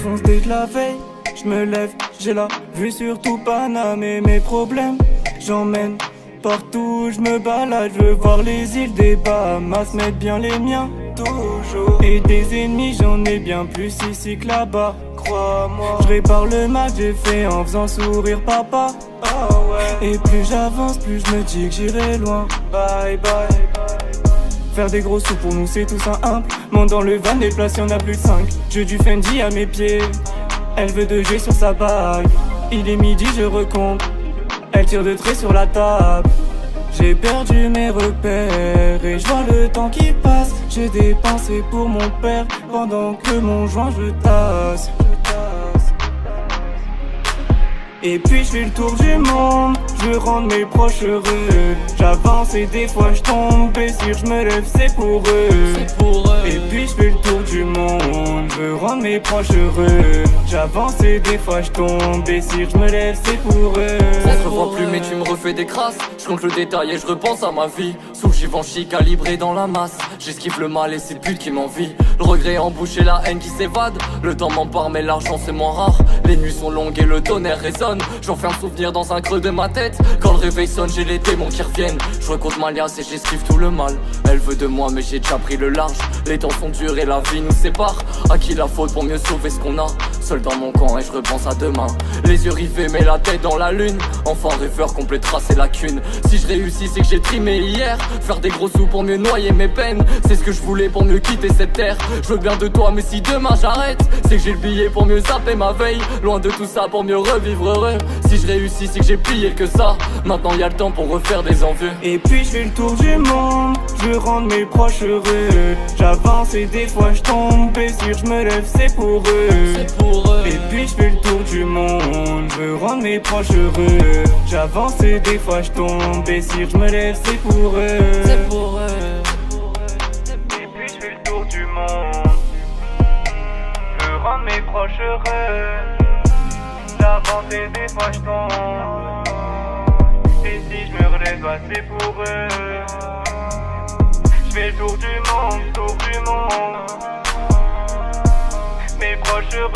fonce dès que la veille. Je me lève, j'ai la vue sur tout Paname et mes problèmes. J'emmène partout où je me balade, je veux voir les îles des Bahamas, mettre bien les miens, toujours. Et des ennemis, j'en ai bien plus ici que là-bas, crois-moi. Je répare le mal que j'ai fait en faisant sourire papa. Oh ouais. Et plus j'avance, plus je me dis que j'irai loin. Bye bye. Faire des gros sous pour nous c'est tout simple. Monte dans le van, les places y'en a plus de 5. Jeu du Fendi à mes pieds. Elle veut de jouer sur sa bague. Il est midi, je recompte. Elle tire de trait sur la table. J'ai perdu mes repères et je vois le temps qui passe. J'ai dépensé pour mon père pendant que mon joint je tasse. Et puis je fais le tour du monde, je veux rendre mes proches heureux. J'avance et des fois je tombe, et si je me lève c'est pour eux. Et puis je fais le tour du monde, je veux rendre mes proches heureux. J'avance et des fois je tombe, et si je me lève c'est pour eux. On se revoit plus mais tu me refais des crasses. Je compte le détail et je repense à ma vie. Sous le Givenchy calibré dans la masse. J'esquive le mal et c'est pute qui m'envie. Le regret en bouche et la haine qui s'évade. Le temps m'empare mais l'argent c'est moins rare. Les nuits sont longues et le tonnerre résonne. J'enferme souvenir dans un creux de ma tête. Quand le réveil sonne j'ai les démons qui reviennent. Je recompte ma liasse et j'esquive tout le mal. Elle veut de moi mais j'ai déjà pris le large. Les temps sont durs et la vie nous sépare. À qui la faute pour mieux sauver ce qu'on a? Seul dans mon camp et je repense à demain. Les yeux rivés mais la tête dans la lune. Enfant rêveur complétera ses lacunes. Si je réussis c'est que j'ai trimé hier. Faire des gros sous pour mieux noyer mes peines. C'est ce que je voulais pour mieux quitter cette terre. Je veux bien de toi mais si demain j'arrête, c'est que j'ai le billet pour mieux zapper ma veille. Loin de tout ça pour mieux revivre heureux. Si je réussis c'est que j'ai plié que ça. Maintenant y a le temps pour refaire des envieux. Et puis je fais le tour du monde, je veux rendre mes proches heureux. J'avance et des fois je tombe, et si je me lève c'est pour eux. Et puis je fais le tour du monde, je veux rendre mes proches heureux. J'avance et des fois je tombe, et si je me lève c'est pour eux. Et puis je fais le tour du monde, je veux rendre mes proches heureux. J'avance et des fois je tombe, et si je me relève bah, c'est pour eux. Je fais le tour du monde, tour du monde. Mes proches heureux.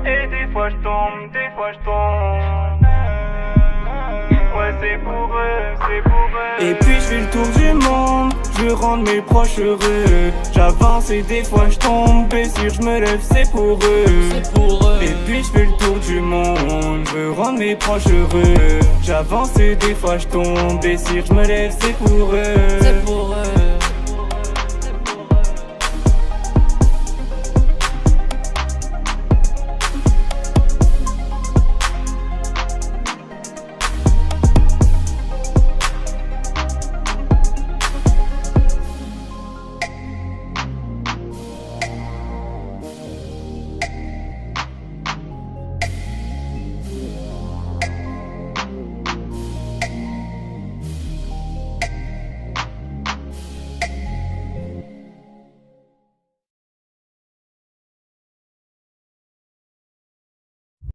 Et des fois je tombe, Ouais c'est pour eux. Et puis je fais le tour du monde, je veux rendre mes proches heureux. J'avance et des fois je tombe, et si je me lève c'est pour eux. Et puis je fais le tour du monde, je veux rendre mes proches heureux. J'avance et des fois je tombe, et si je me lève c'est pour eux.